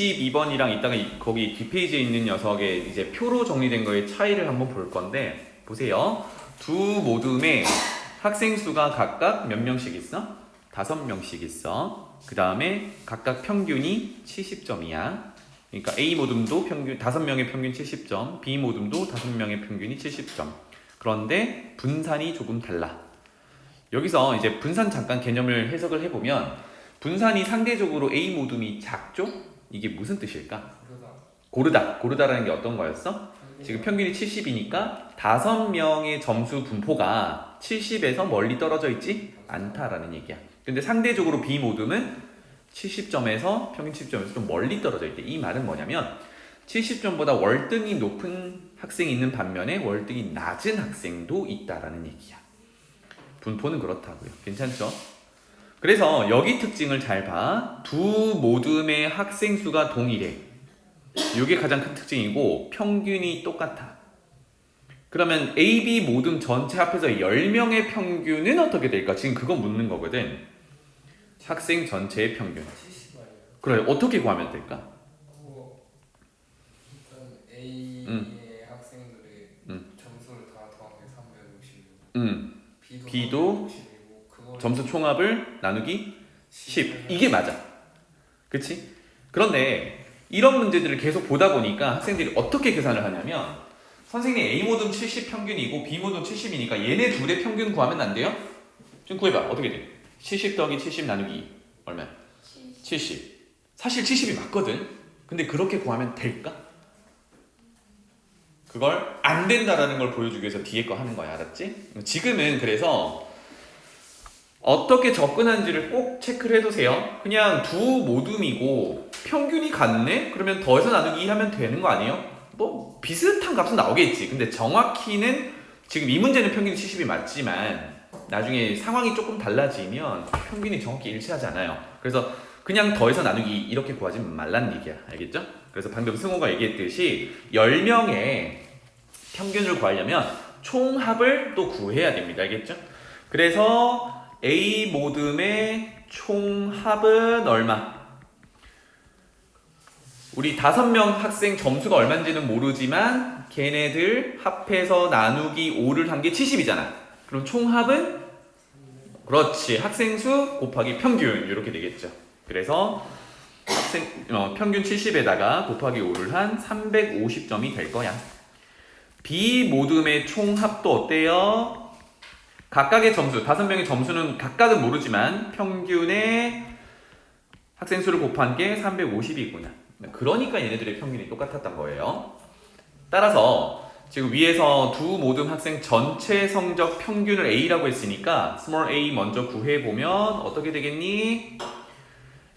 12번이랑 이따가 거기 뒷페이지에 있는 녀석의 이제 표로 정리된 거의 차이를 한번 볼 건데, 보세요. 두 모둠에 학생 수가 각각 몇 명씩 있어? 5명씩 있어. 그 다음에 각각 평균이 70점이야. 그러니까 A 모둠도 평균 5명의 평균 70점, B 모둠도 5명의 평균이 70점. 그런데 분산이 조금 달라. 여기서 이제 분산 잠깐 개념을 해석을 해보면, 분산이 상대적으로 A 모둠이 작죠? 이게 무슨 뜻일까? 고르다라는 게 어떤 거였어? 지금 평균이 70이니까 5명의 점수 분포가 70에서 멀리 떨어져 있지 않다라는 얘기야. 근데 상대적으로 B 모둠은 70점에서 평균 70점에서 좀 멀리 떨어져 있대. 이 말은 뭐냐면 70점보다 월등히 높은 학생이 있는 반면에 월등히 낮은 학생도 있다라는 얘기야. 분포는 그렇다고요. 괜찮죠? 그래서 여기 특징을 잘 봐. 두 모둠의 학생 수가 동일해. 이게 가장 큰 특징이고 평균이 똑같아. 그러면 A, B 모둠 전체 합해서 10명의 평균은 어떻게 될까? 지금 그거 묻는 거거든. 학생 전체의 평균. 그래, 어떻게 구하면 될까? 일단 A의 학생들의 점수를 다 더하면 350이고 B도 350이고 점수 총합을 나누기 10. 이게 맞아. 그치? 그런데 이런 문제들을 계속 보다 보니까 학생들이 어떻게 계산을 하냐면, 선생님 A 모둠 70 평균이고 B 모둠 70이니까 얘네 둘의 평균 구하면 안 돼요? 좀 구해봐. 어떻게 돼? 70 더하기 70 나누기 얼마야? 70. 사실 70이 맞거든? 근데 그렇게 구하면 될까? 그걸 안 된다라는 걸 보여주기 위해서 뒤에 거 하는 거야. 알았지? 지금은 그래서 어떻게 접근하는지를 꼭 체크를 해두세요. 그냥 두 모둠이고 평균이 같네? 그러면 더해서 나누기 하면 되는 거 아니에요? 뭐 비슷한 값은 나오겠지. 근데 정확히는 지금 이 문제는 평균이 70이 맞지만 나중에 상황이 조금 달라지면 평균이 정확히 일치하지 않아요. 그래서 그냥 더해서 나누기 이렇게 구하지 말라는 얘기야. 알겠죠? 그래서 방금 승호가 얘기했듯이 10명의 평균을 구하려면 총합을 또 구해야 됩니다. 알겠죠? 그래서 A 모둠의 총합은 얼마? 우리 5명 학생 점수가 얼마인지는 모르지만 걔네들 합해서 나누기 5를 한 게 70이잖아. 그럼 총합은? 그렇지. 학생 수 곱하기 평균 이렇게 되겠죠. 그래서 평균 70에다가 곱하기 5를 한 350점이 될 거야. B 모둠의 총합도 어때요? 각각의 점수, 5명의 점수는 각각은 모르지만 평균의 학생 수를 곱한 게 350이구나. 그러니까 얘네들의 평균이 똑같았던 거예요. 따라서 지금 위에서 두 모둠 학생 전체 성적 평균을 A라고 했으니까 small a 먼저 구해보면 어떻게 되겠니?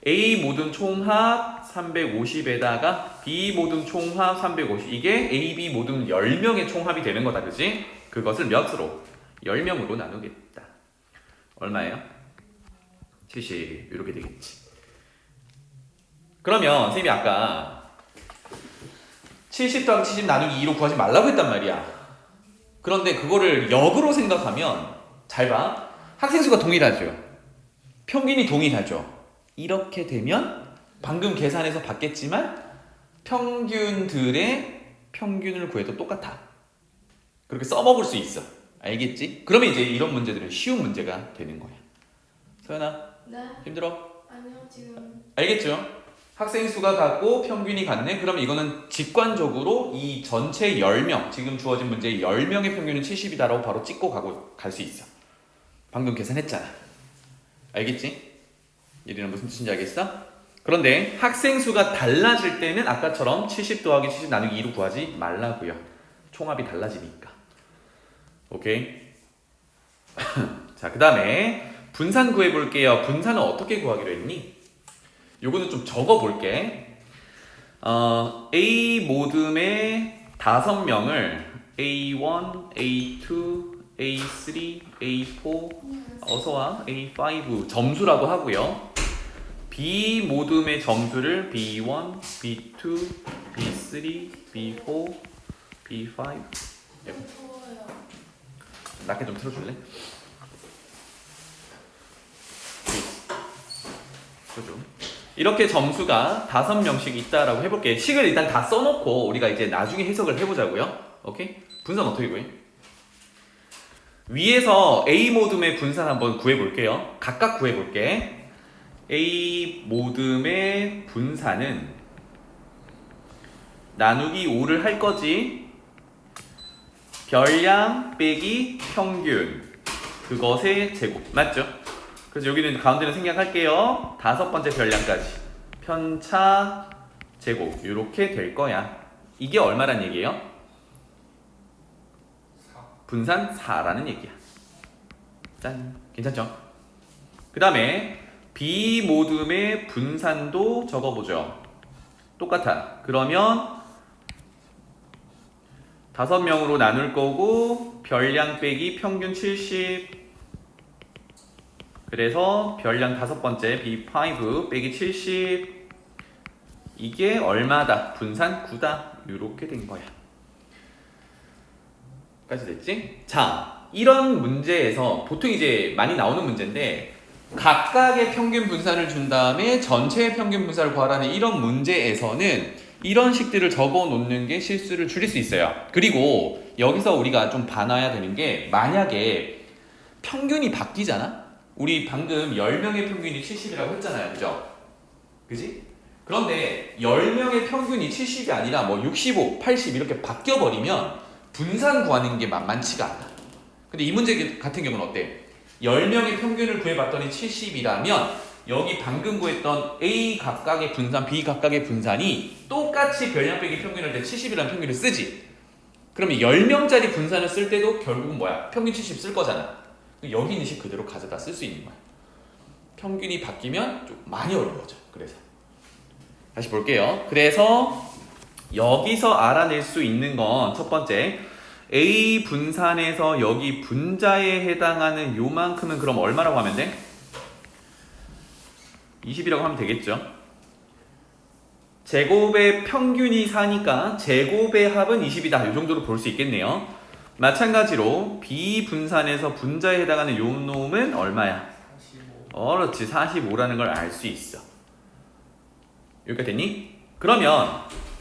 A 모둠 총합 350에다가 B 모둠 총합 350. 이게 A, B 모둠 10명의 총합이 되는 거다. 그지? 그것을 몇으로? 10명으로 나누겠다. 얼마예요? 70. 이렇게 되겠지. 그러면 선생님이 아까 70 더하기 70 나누기 2로 구하지 말라고 했단 말이야. 그런데 그거를 역으로 생각하면 잘 봐. 학생 수가 동일하죠. 평균이 동일하죠. 이렇게 되면 방금 계산해서 봤겠지만 평균들의 평균을 구해도 똑같아. 그렇게 써먹을 수 있어. 알겠지? 그러면 이제 이런 문제들은 쉬운 문제가 되는 거야. 서연아, 네. 힘들어? 아니요, 지금. 알겠죠? 학생 수가 같고 평균이 같네? 그러면 이거는 직관적으로 이 전체 10명, 지금 주어진 문제의 10명의 평균은 70이다라고 바로 찍고 갈 수 있어. 방금 계산했잖아. 알겠지? 얘는 무슨 뜻인지 알겠어? 그런데 학생 수가 달라질 때는 아까처럼 70 더하기 70 나누기 2로 구하지 말라고요. 총합이 달라지니까. 오케이? 자, 그 다음에 분산 구해볼게요. 분산은 어떻게 구하기로 했니? 요거는 좀 적어볼게. A 모둠의 5명을 A1, A2, A3, A4, 어서와 A5 점수라고 하고요. B 모둠의 점수를 B1, B2, B3, B4, B5. 더워요. 낮게 좀 틀어줄래? 틀어줘. 이렇게 점수가 5명씩 있다라고 해볼게. 식을 일단 다 써놓고 우리가 이제 나중에 해석을 해보자고요. 오케이? 분산 어떻게 구해? 위에서 A 모듬의 분산 한번 구해볼게요. 각각 구해볼게. A 모듬의 분산은 나누기 5를 할 거지. 별량 빼기 평균 그것의 제곱 맞죠? 그래서 여기는 가운데는 생략할게요. 5번째 별량까지 편차 제곱 이렇게 될 거야. 이게 얼마란 얘기예요? 4. 분산 4라는 얘기야. 짠. 괜찮죠? 그 다음에 B 모듬의 분산도 적어보죠. 똑같아. 그러면 5명으로 나눌 거고 별량 빼기 평균 70. 그래서 별량 5번째 B5 빼기 70. 이게 얼마다? 분산 9다. 이렇게 된 거야. 까지 됐지? 자, 이런 문제에서 보통 이제 많이 나오는 문제인데 각각의 평균 분산을 준 다음에 전체의 평균 분산을 구하라는 이런 문제에서는 이런 식들을 적어 놓는 게 실수를 줄일 수 있어요. 그리고 여기서 우리가 좀 봐놔야 되는 게 만약에 평균이 바뀌잖아? 우리 방금 10명의 평균이 70이라고 했잖아요. 그죠? 그지? 그런데 10명의 평균이 70이 아니라 뭐 65, 80 이렇게 바뀌어버리면 분산 구하는 게 만만치가 않아. 근데 이 문제 같은 경우는 어때? 10명의 평균을 구해봤더니 70이라면 여기 방금 구했던 A 각각의 분산, B 각각의 분산이 똑같이 별량 빼기 평균을 때 70이라는 평균을 쓰지. 그러면 10명짜리 분산을 쓸 때도 결국은 뭐야? 평균 70 쓸 거잖아. 여기 있는 식 그대로 가져다 쓸 수 있는 거야. 평균이 바뀌면 좀 많이 어려워져. 그래서 다시 볼게요. 그래서 여기서 알아낼 수 있는 건 첫 번째 A 분산에서 여기 분자에 해당하는 요만큼은 그럼 얼마라고 하면 돼? 20이라고 하면 되겠죠. 제곱의 평균이 4니까 제곱의 합은 20이다. 이 정도로 볼 수 있겠네요. 마찬가지로 B 분산에서 분자에 해당하는 요 놈은 얼마야? 45. 그렇지. 45라는 걸 알 수 있어. 여기까지 됐니? 그러면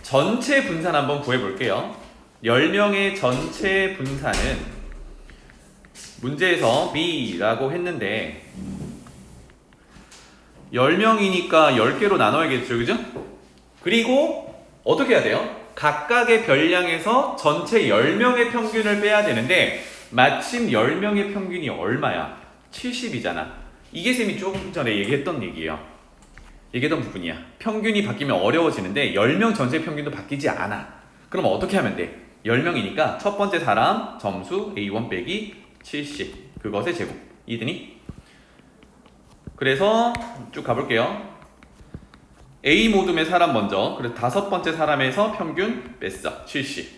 전체 분산 한번 구해볼게요. 10명의 전체 분산은 문제에서 B라고 했는데 10명이니까 10개로 나눠야겠죠. 그죠? 그리고 어떻게 해야 돼요? 각각의 별량에서 전체 10명의 평균을 빼야 되는데 마침 10명의 평균이 얼마야? 70이잖아. 이게 쌤이 조금 전에 얘기했던 얘기예요. 얘기했던 부분이야. 평균이 바뀌면 어려워지는데 10명 전체 평균도 바뀌지 않아. 그럼 어떻게 하면 돼? 10명이니까 첫 번째 사람 점수 A1 빼기 70 그것의 제곱. 이해되니? 그래서 쭉 가볼게요. A 모듬의 사람 먼저. 그래서 5번째 사람에서 평균 뺐어. 70.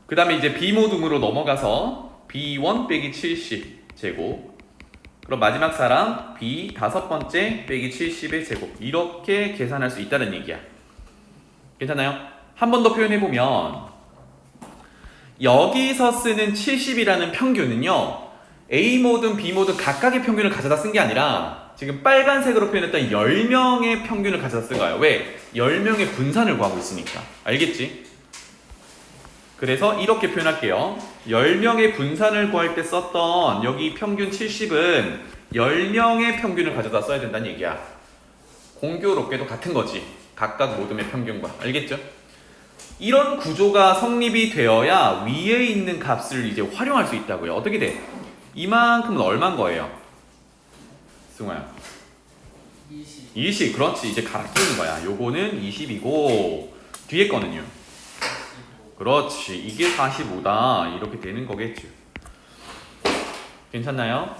그 다음에 이제 B 모듬으로 넘어가서 B1 빼기 70 제곱. 그럼 마지막 사람 B 5번째 빼기 70의 제곱. 이렇게 계산할 수 있다는 얘기야. 괜찮나요? 한 번 더 표현해보면 여기서 쓰는 70이라는 평균은요 A 모든 B 모든 각각의 평균을 가져다 쓴 게 아니라 지금 빨간색으로 표현했던 10명의 평균을 가져다 쓴 거예요. 왜? 10명의 분산을 구하고 있으니까. 알겠지? 그래서 이렇게 표현할게요. 10명의 분산을 구할 때 썼던 여기 평균 70은 10명의 평균을 가져다 써야 된다는 얘기야. 공교롭게도 같은 거지. 각각 모둠의 평균과. 알겠죠? 이런 구조가 성립이 되어야 위에 있는 값을 이제 활용할 수 있다고요. 어떻게 돼? 이만큼은 얼마인 거예요? 승호야. 20. 20. 그렇지. 이제 갈아 끼우는 거야. 요거는 20이고 뒤에 거는요? 45. 그렇지. 이게 45다. 이렇게 되는 거겠죠. 괜찮나요?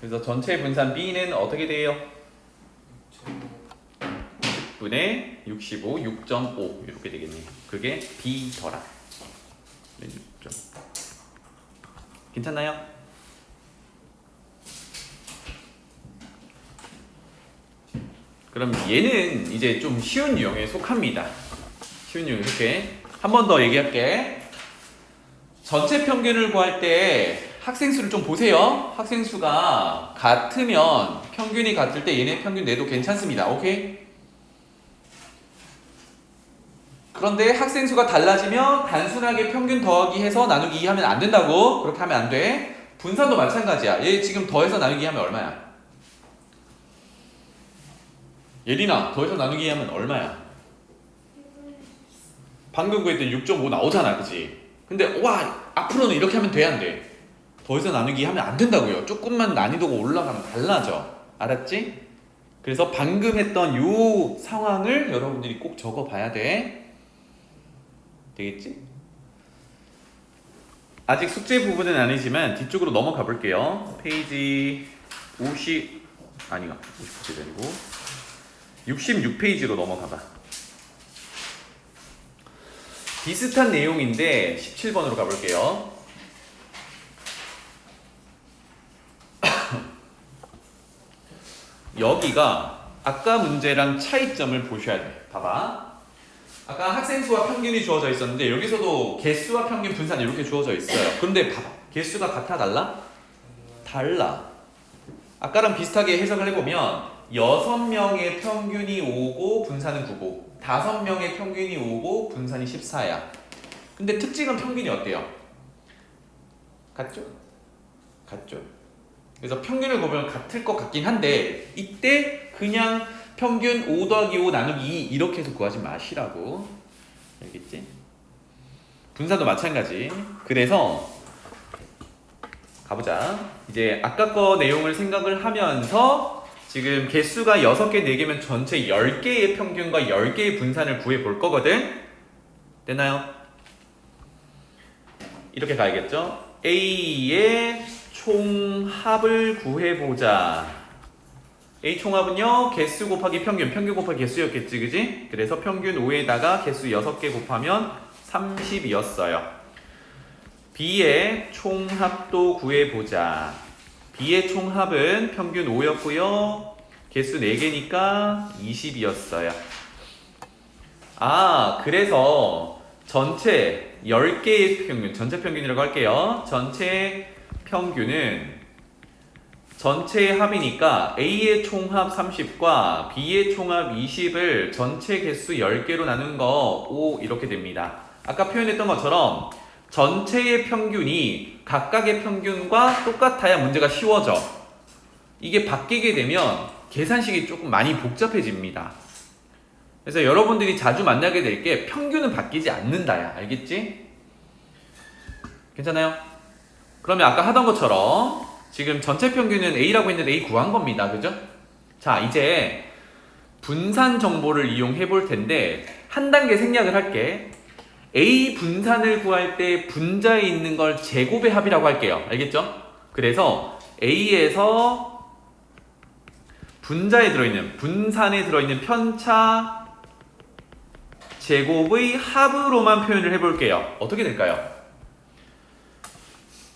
그래서 전체 분산 B는 어떻게 돼요? 10분의 65, 6.5 이렇게 되겠네요. 그게 B더라. 6.5. 괜찮나요? 그럼 얘는 이제 좀 쉬운 유형에 속합니다. 쉬운 유형에 속해. 한 번 더 얘기할게. 전체 평균을 구할 때 학생 수를 좀 보세요. 학생 수가 같으면 평균이 같을 때 얘네 평균 내도 괜찮습니다. 오케이? 그런데 학생 수가 달라지면 단순하게 평균 더하기 해서 나누기 2 하면 안 된다고. 그렇게 하면 안 돼. 분산도 마찬가지야. 얘 지금 더해서 나누기 하면 얼마야? 예린아, 더해서 나누기 하면 얼마야? 방금 구했던 6.5 나오잖아, 그치? 근데 와, 앞으로는 이렇게 하면 돼, 안 돼? 더해서 나누기 하면 안 된다고요. 조금만 난이도가 올라가면 달라져. 알았지? 그래서 방금 했던 요 상황을 여러분들이 꼭 적어봐야 돼. 되겠지? 아직 숙제 부분은 아니지만 뒤쪽으로 넘어가 볼게요. 페이지 50 아니가 50페이지 아니고 66페이지로 넘어가 봐. 비슷한 내용인데 17번으로 가 볼게요. 여기가 아까 문제랑 차이점을 보셔야 돼. 봐봐. 아까 학생 수와 평균이 주어져 있었는데 여기서도 개수와 평균 분산 이렇게 주어져 있어요. 그런데 봐봐. 개수가 같아 달라? 달라. 아까랑 비슷하게 해석을 해보면 6명의 평균이 5고 분산은 9고 5명의 평균이 5고 분산이 14야. 근데 특징은 평균이 어때요? 같죠? 같죠? 그래서 평균을 보면 같을 것 같긴 한데 이때 그냥 평균 5 더하기 5 나누기 2 이렇게 해서 구하지 마시라고. 알겠지? 분산도 마찬가지. 그래서 가보자. 이제 아까 거 내용을 생각을 하면서 지금 개수가 6개, 4개면 전체 10개의 평균과 10개의 분산을 구해 볼 거거든. 됐나요? 이렇게 가야겠죠? A의 총합을 구해보자. A 총합은요, 개수 곱하기 평균, 평균 곱하기 개수였겠지, 그지? 그래서 평균 5에다가 개수 6개 곱하면 30이었어요. B의 총합도 구해보자. B의 총합은 평균 5였고요. 개수 4개니까 20이었어요. 아, 그래서 전체 10개의 평균, 전체 평균이라고 할게요. 전체 평균은 전체의 합이니까 A의 총합 30과 B의 총합 20을 전체 개수 10개로 나눈 거 5 이렇게 됩니다. 아까 표현했던 것처럼 전체의 평균이 각각의 평균과 똑같아야 문제가 쉬워져. 이게 바뀌게 되면 계산식이 조금 많이 복잡해집니다. 그래서 여러분들이 자주 만나게 될 게 평균은 바뀌지 않는다야. 알겠지? 괜찮아요? 그러면 아까 하던 것처럼 지금 전체 평균은 A라고 했는데 A 구한 겁니다. 그죠? 자, 이제 분산 정보를 이용해 볼 텐데 한 단계 생략을 할게. A 분산을 구할 때 분자에 있는 걸 제곱의 합이라고 할게요. 알겠죠? 그래서 A에서 분자에 들어있는, 분산에 들어있는 편차 제곱의 합으로만 표현을 해볼게요. 어떻게 될까요?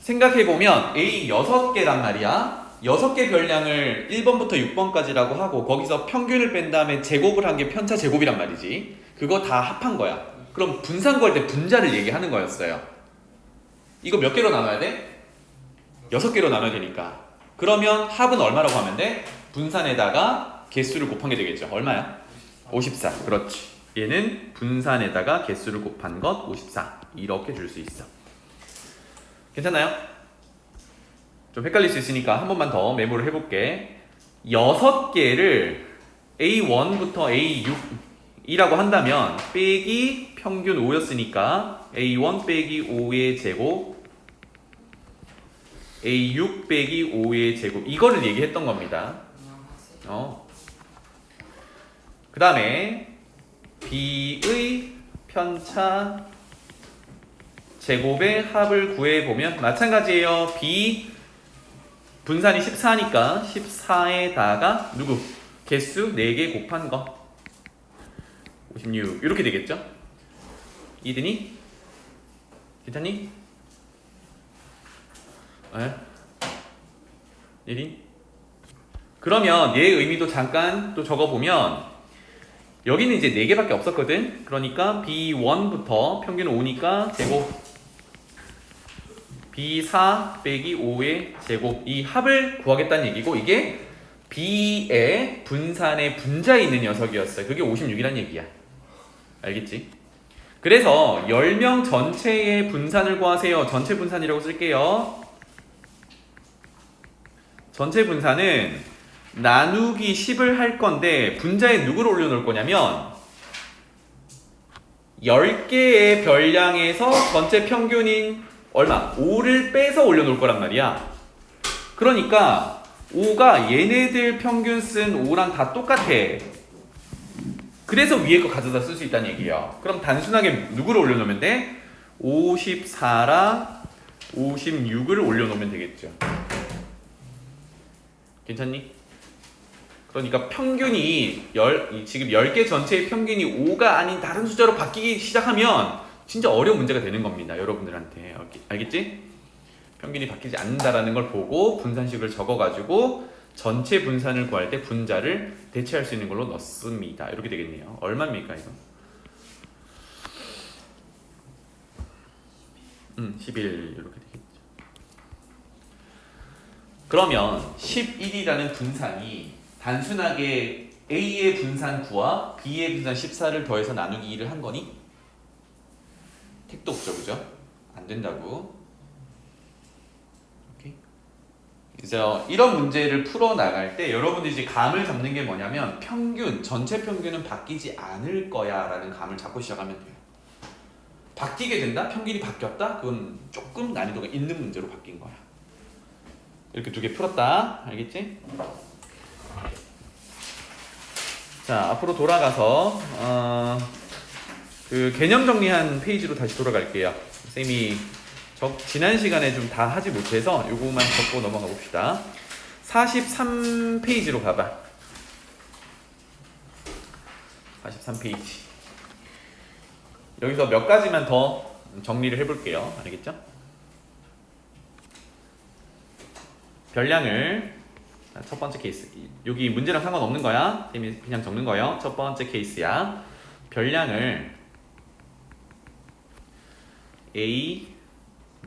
생각해보면 A 6개란 말이야. 6개 별량을 1번부터 6번까지라고 하고 거기서 평균을 뺀 다음에 제곱을 한 게 편차 제곱이란 말이지. 그거 다 합한 거야. 그럼 분산 구할 때 분자를 얘기하는 거였어요. 이거 몇 개로 나눠야 돼? 6개로 나눠야 되니까. 그러면 합은 얼마라고 하면 돼? 분산에다가 개수를 곱한 게 되겠죠. 얼마야? 54. 그렇지. 얘는 분산에다가 개수를 곱한 것 54. 이렇게 줄 수 있어. 괜찮나요? 좀 헷갈릴 수 있으니까 한 번만 더 메모를 해볼게. 6개를 A1부터 A6이라고 한다면 빼기 평균 5였으니까 A1 빼기 5의 제곱 A6 빼기 5의 제곱 이거를 얘기했던 겁니다. 그 다음에 B의 편차 제곱의 합을 구해보면 마찬가지예요. B 분산이 14니까 14에다가 누구? 개수 4개 곱한 거 56 이렇게 되겠죠? 이드니? 괜찮니? 네? 예린? 그러면 얘의 의미도 잠깐 또 적어보면 여기는 이제 4개밖에 없었거든. 그러니까 B1부터 평균 5니까 제곱 B4 빼기 5의 제곱 이 합을 구하겠다는 얘기고 이게 B의 분산의 분자에 있는 녀석이었어요. 그게 56이란 얘기야. 알겠지? 그래서 10명 전체의 분산을 구하세요. 전체 분산이라고 쓸게요. 전체 분산은 나누기 10을 할 건데 분자에 누구를 올려놓을 거냐면 10개의 별량에서 전체 평균인 얼마? 5를 빼서 올려놓을 거란 말이야. 그러니까 5가 얘네들 평균 쓴 5랑 다 똑같아. 그래서 위에 거 가져다 쓸 수 있다는 얘기예요. 그럼 단순하게 누구를 올려놓으면 돼? 54랑 56을 올려놓으면 되겠죠. 괜찮니? 그러니까 평균이 지금 10개 전체의 평균이 5가 아닌 다른 숫자로 바뀌기 시작하면 진짜 어려운 문제가 되는 겁니다. 여러분들한테. 알겠지? 평균이 바뀌지 않는다라는 걸 보고 분산식을 적어가지고 전체 분산을 구할 때 분자를 대체할 수 있는 걸로 넣습니다. 이렇게 되겠네요. 얼마입니까 이거? 11 이렇게 되겠죠. 그러면 11이라는 분산이 단순하게 A의 분산 9와 B의 분산 14를 더해서 나누기 2를 한 거니? 택도 없죠, 그죠? 안 된다고. 오케이. 이제 이런 문제를 풀어 나갈 때 여러분들이 이제 감을 잡는 게 뭐냐면 평균, 전체 평균은 바뀌지 않을 거야라는 감을 잡고 시작하면 돼요. 바뀌게 된다? 평균이 바뀌었다? 그건 조금 난이도가 있는 문제로 바뀐 거야. 이렇게 두 개 풀었다. 알겠지? 자, 앞으로 돌아가서 그 개념 정리한 페이지로 다시 돌아갈게요. 쌤이 지난 시간에 좀 다 하지 못해서 요거만 적고 넘어가 봅시다. 43페이지로 가봐. 43페이지. 여기서 몇 가지만 더 정리를 해볼게요. 알겠죠? 별량을 첫 번째 케이스. 여기 문제랑 상관없는 거야. 쌤이 그냥 적는 거예요. 첫 번째 케이스야. 별량을 A,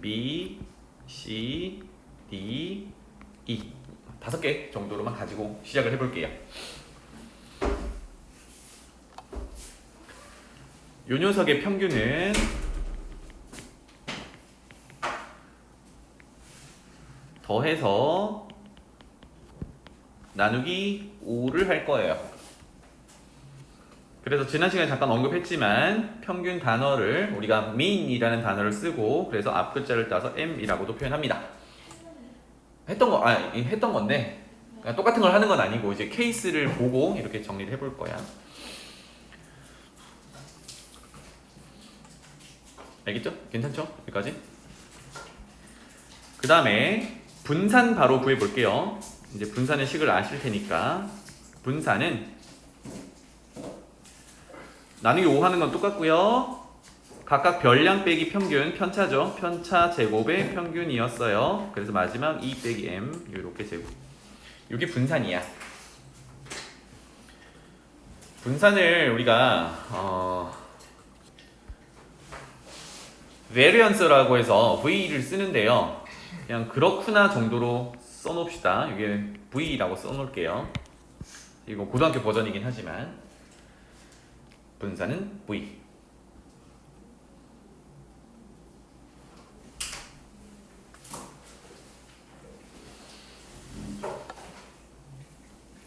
B, C, D, E 5개 정도로만 가지고 시작을 해볼게요. 요 녀석의 평균은 더해서 나누기 5를 할 거예요. 그래서 지난 시간에 잠깐 언급했지만 평균 단어를 우리가 mean이라는 단어를 쓰고 그래서 앞 글자를 따서 m이라고도 표현합니다. 했던 건데 똑같은 걸 하는 건 아니고 이제 케이스를 보고 이렇게 정리를 해볼 거야. 알겠죠? 괜찮죠? 여기까지? 그 다음에 분산 바로 구해볼게요. 이제 분산의 식을 아실 테니까 분산은 나누기 5 하는 건 똑같고요. 각각 별량 빼기 평균, 편차죠. 편차 제곱의 평균이었어요. 그래서 마지막 2 빼기 m 이렇게 제곱. 이게 분산이야. 분산을 우리가 variance라고 해서 v를 쓰는데요. 그냥 그렇구나 정도로 써놓읍시다. 이게 v라고 써놓을게요. 이거 고등학교 버전이긴 하지만 분산은 v.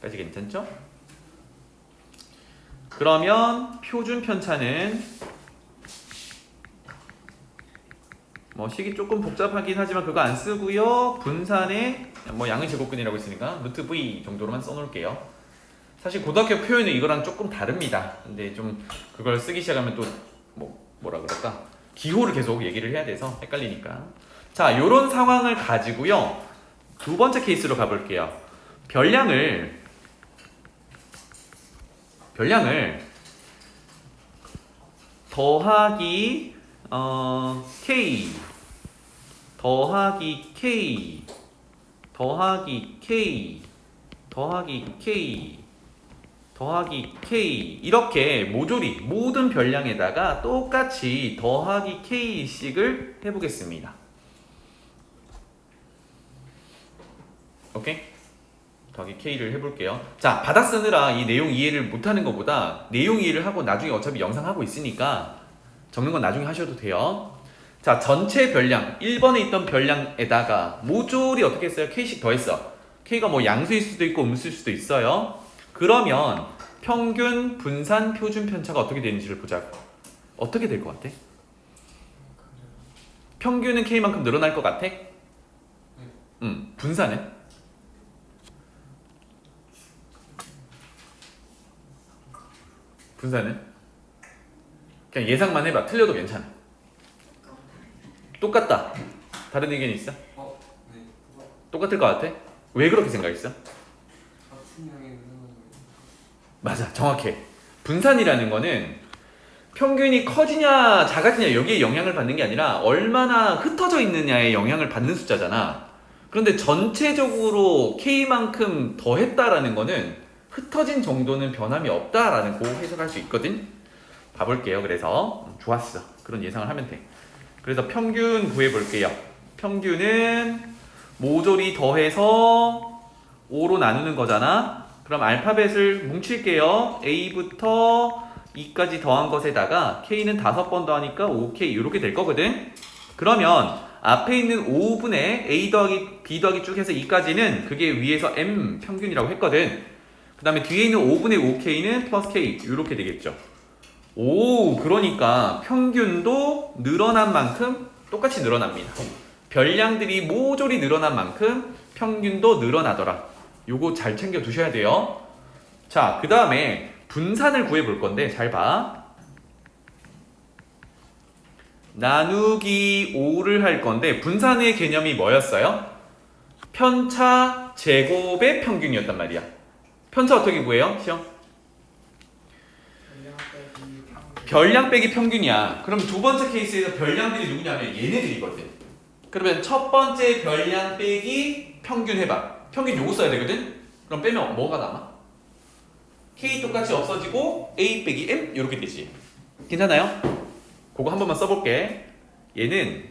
까지 괜찮죠? 그러면 표준 편차는 뭐 식이 조금 복잡하긴 하지만 그거 안 쓰고요. 분산의 뭐 양의 제곱근이라고 있으니까 루트 v 정도로만 써놓을게요. 사실 고등학교 표현은 이거랑 조금 다릅니다. 근데 좀 그걸 쓰기 시작하면 또 뭐라 그럴까? 기호를 계속 얘기를 해야 돼서 헷갈리니까. 자, 요런 상황을 가지고요. 두 번째 케이스로 가볼게요. 별량을 더하기 k 더하기 k 더하기 k 더하기 k 더하기 k 이렇게 모조리 모든 별량에다가 똑같이 더하기 k씩을 해보겠습니다. 더하기 K를 해볼게요. 자, 받아 쓰느라 이 내용 이해를 못하는 것보다 내용 이해를 하고 나중에 어차피 영상 하고 있으니까 적는 건 나중에 하셔도 돼요. 자, 전체 별량 1번에 있던 별량에다가 모조리 어떻게 했어요? K씩 더했어. K가 뭐 양수일 수도 있고 음수일 수도 있어요. 그러면 평균, 분산, 표준 편차가 어떻게 되는지를 보자고. 어떻게 될 것 같아? 평균은 K만큼 늘어날 것 같아? 분산은? 분산은? 그냥 예상만 해봐. 틀려도 괜찮아. 똑같다. 다른 의견 있어? 네. 똑같을 것 같아? 왜 그렇게 생각했어? 같은 양의 능력을. 맞아, 정확해. 분산이라는 거는 평균이 커지냐 작아지냐 여기에 영향을 받는 게 아니라 얼마나 흩어져 있느냐에 영향을 받는 숫자잖아. 그런데 전체적으로 K만큼 더했다라는 거는 흩어진 정도는 변함이 없다라는 거 해석할 수 있거든. 봐볼게요. 그래서 좋았어. 그런 예상을 하면 돼. 그래서 평균 구해볼게요. 평균은 모조리 더해서 5로 나누는 거잖아. 그럼 알파벳을 뭉칠게요. A부터 E까지 더한 것에다가 K는 5번 더하니까 5K 이렇게 될 거거든. 그러면 앞에 있는 5분의 A 더하기 B 더하기 쭉 해서 E까지는 그게 위에서 M 평균이라고 했거든. 그 다음에 뒤에 있는 5분의 5K는 플러스 K 이렇게 되겠죠. 오, 그러니까 평균도 늘어난 만큼 똑같이 늘어납니다. 별량들이 모조리 늘어난 만큼 평균도 늘어나더라. 요거 잘 챙겨 두셔야 돼요. 자, 그 다음에 분산을 구해 볼 건데 잘 봐. 나누기 5를 할 건데 분산의 개념이 뭐였어요? 편차 제곱의 평균이었단 말이야. 편차 어떻게 구해요? 시영? 별량 빼기 평균이야. 그럼 두 번째 케이스에서 별량들이 누구냐면 얘네들이거든. 그러면 첫 번째 별량 빼기 평균 해봐. 평균 요거 써야 되거든. 그럼 빼면 뭐가 남아? K 똑같이 없어지고 A 빼기 M 이렇게 되지. 괜찮아요? 그거 한 번만 써볼게. 얘는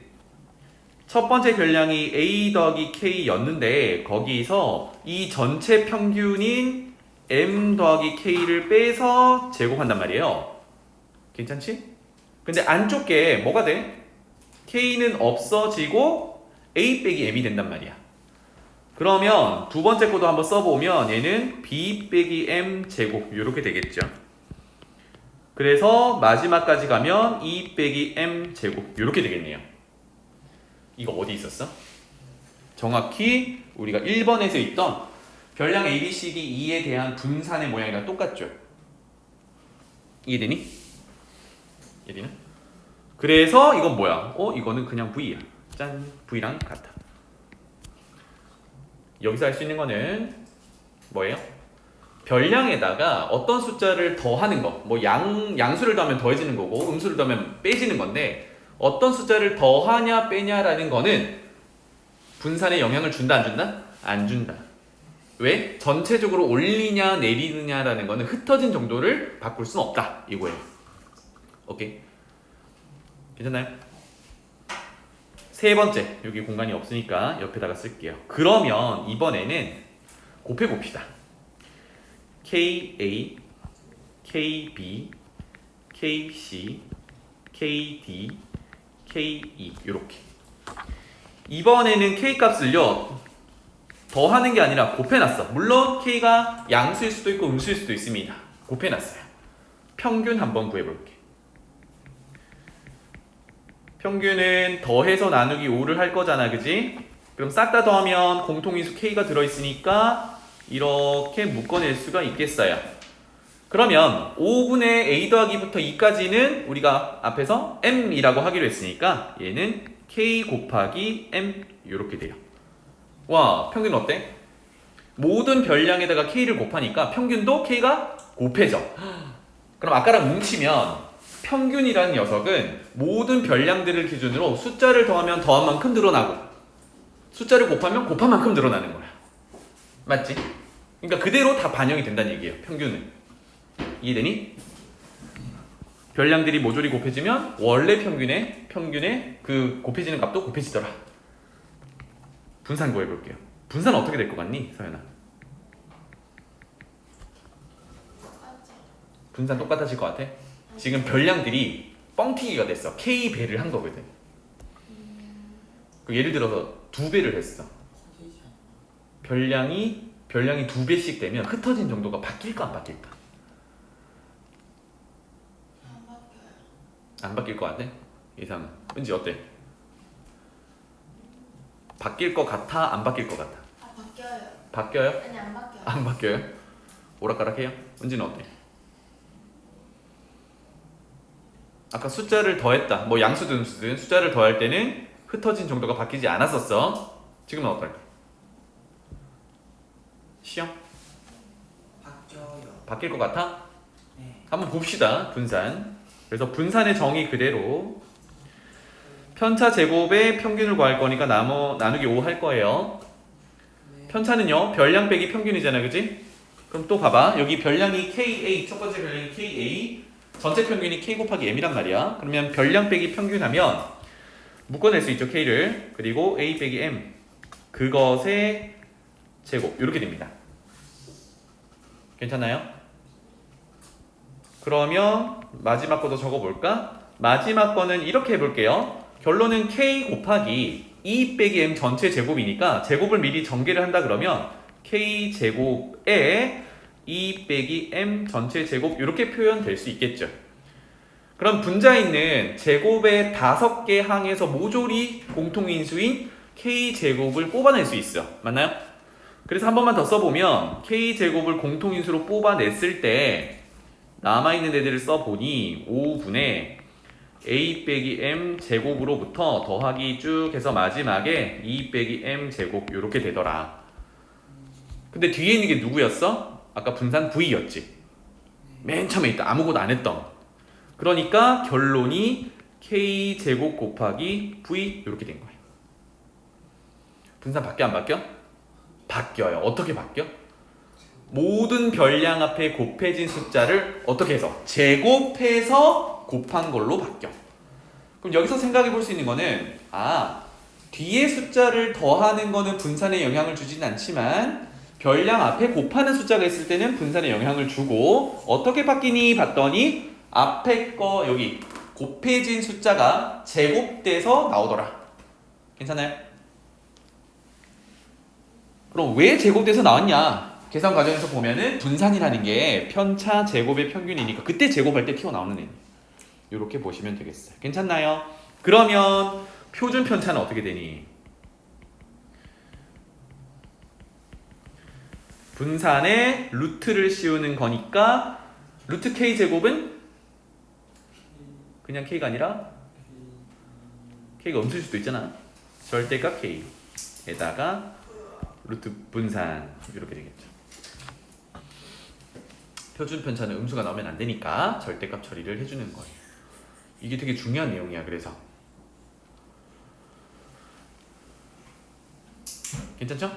첫 번째 별량이 A 더하기 K였는데 거기서 이 전체 평균인 M 더하기 K를 빼서 제곱한단 말이에요. 괜찮지? 근데 안쪽 게 뭐가 돼? K는 없어지고 A 빼기 M이 된단 말이야. 그러면 두 번째 것도 한번 써보면 얘는 B 빼기 M 제곱 이렇게 되겠죠. 그래서 마지막까지 가면 2 빼기 M 제곱 이렇게 되겠네요. 이거 어디 있었어? 정확히 우리가 1번에서 있던 별량 A, B, C, D, E에 대한 분산의 모양이랑 똑같죠. 이해되니? 얘는? 그래서 이건 뭐야? 이거는 그냥 V야. 짠, V랑 같아. 여기서 할 수 있는 거는 뭐예요? 별량에다가 어떤 숫자를 더하는 거, 뭐 양수를 더하면 더해지는 거고 음수를 더하면 빼지는 건데 어떤 숫자를 더하냐 빼냐라는 거는 분산에 영향을 준다 안 준다? 안 준다. 왜? 전체적으로 올리냐 내리느냐라는 거는 흩어진 정도를 바꿀 수는 없다 이거예요. 오케이? 괜찮나요? 세 번째, 여기 공간이 없으니까 옆에다가 쓸게요. 그러면 이번에는 곱해봅시다. KA, KB, KC, KD, KE 이렇게. 이번에는 K 값을요 더하는 게 아니라 곱해놨어. 물론 K가 양수일 수도 있고 음수일 수도 있습니다. 곱해놨어요. 평균 한번 구해볼게. 평균은 더해서 나누기 5를 할 거잖아, 그지? 그럼 싹 다 더하면 공통인수 K가 들어있으니까 이렇게 묶어낼 수가 있겠어요. 그러면 5분의 A 더하기부터 2까지는 우리가 앞에서 M이라고 하기로 했으니까 얘는 K 곱하기 M 이렇게 돼요. 와, 평균 어때? 모든 별량에다가 K를 곱하니까 평균도 K가 곱해져. 그럼 아까랑 뭉치면 평균이라는 녀석은 모든 별량들을 기준으로 숫자를 더하면 더한 만큼 늘어나고 숫자를 곱하면 곱한 만큼 늘어나는 거야. 맞지? 그러니까 그대로 다 반영이 된다는 얘기예요. 평균은. 이해되니? 별량들이 모조리 곱해지면 원래 평균의 그 곱해지는 값도 곱해지더라. 분산 구해볼게요. 분산 어떻게 될 것 같니, 서연아? 분산 똑같아질 것 같아? 지금 별량들이 뻥튀기가 됐어. K배를 한 거거든. 그 예를 들어서 2배를 했어. 커지지 않나? 별량이 2배씩 되면 흩어진 정도가 바뀔까 안 바뀔까? 안 바뀌어요. 안 바뀔 것 같아? 이상. 은지 어때? 바뀔 것 같아? 안 바뀔 것 같아? 아 바뀌어요. 바뀌어요? 아니 안 바뀌어요. 안 바뀌어요? 오락가락해요? 은지는 어때? 아까 숫자를 더했다. 뭐 양수든 음수든 숫자를 더할 때는 흩어진 정도가 바뀌지 않았었어. 지금은 어떨까? 시험? 바뀌어요. 바뀔 것 같아? 네. 한번 봅시다. 분산. 그래서 분산의 정의 그대로 편차 제곱의 평균을 구할 거니까 나누기 5 할 거예요. 네. 편차는요 별량 빼기 평균이잖아요, 그지? 그럼 또 봐봐. 여기 별량이 KA, 첫 번째 별량이 KA, 전체 평균이 K 곱하기 M이란 말이야. 그러면 별량 빼기 평균하면 묶어낼 수 있죠, K를. 그리고 A 빼기 M, 그것의 제곱, 이렇게 됩니다. 괜찮나요? 그러면 마지막 거도 적어볼까? 마지막 거는 이렇게 해볼게요. 결론은 K 곱하기 E 빼기 M 전체 제곱이니까 제곱을 미리 전개를 한다 그러면 K 제곱에 E 빼기 M 전체 제곱 이렇게 표현될 수 있겠죠. 그럼 분자에 있는 제곱의 5개 항에서 모조리 공통인수인 K 제곱을 뽑아낼 수 있어. 맞나요? 그래서 한 번만 더 써보면 K 제곱을 공통인수로 뽑아냈을 때 남아있는 애들을 써보니 5분의 A 빼기 M 제곱으로부터 더하기 쭉 해서 마지막에 2 빼기 M 제곱 이렇게 되더라. 근데 뒤에 있는 게 누구였어? 아까 분산 V였지. 맨 처음에 있다. 아무것도 안 했던. 그러니까 결론이 K 제곱 곱하기 V 이렇게 된 거예요. 분산 바뀌어 안 바뀌어? 바뀌어요. 어떻게 바뀌어? 모든 별량 앞에 곱해진 숫자를 어떻게 해서? 제곱해서 곱한 걸로 바뀌어. 그럼 여기서 생각해 볼 수 있는 거는 뒤에 숫자를 더하는 거는 분산에 영향을 주진 않지만 별량 앞에 곱하는 숫자가 있을 때는 분산에 영향을 주고 어떻게 바뀌니 봤더니 앞에 거 여기 곱해진 숫자가 제곱돼서 나오더라. 괜찮아요? 그럼 왜 제곱돼서 나왔냐? 계산 과정에서 보면은 분산이라는 게 편차 제곱의 평균이니까 그때 제곱할 때 튀어나오는 애니. 이렇게 보시면 되겠어요. 괜찮나요? 그러면 표준 편차는 어떻게 되니? 분산에 루트를 씌우는 거니까 루트 K 제곱은 그냥 K가 아니라 K가 없을 수도 있잖아. 절대값 K에다가 루트 분산 이렇게 되겠죠. 표준 편차는 음수가 나오면 안 되니까 절대값 처리를 해주는 거예요. 이게 되게 중요한 내용이야. 그래서 괜찮죠?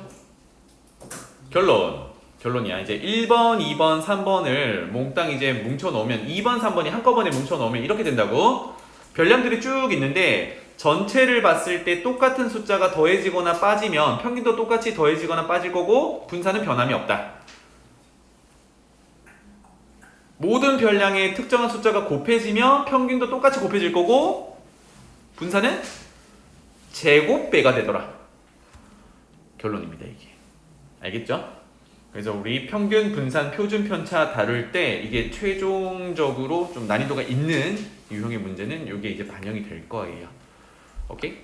결론이야. 이제 1번, 2번, 3번을 몽땅 이제 뭉쳐 놓으면 2번, 3번이 한꺼번에 뭉쳐 놓으면 이렇게 된다고. 별량들이 쭉 있는데 전체를 봤을 때 똑같은 숫자가 더해지거나 빠지면 평균도 똑같이 더해지거나 빠질 거고 분산은 변함이 없다. 모든 별량의 특정한 숫자가 곱해지면 평균도 똑같이 곱해질 거고 분산은 제곱배가 되더라. 결론입니다, 이게. 알겠죠? 그래서 우리 평균, 분산, 표준 편차 다룰 때 이게 최종적으로 좀 난이도가 있는 유형의 문제는 이게 이제 반영이 될 거예요. 오케이?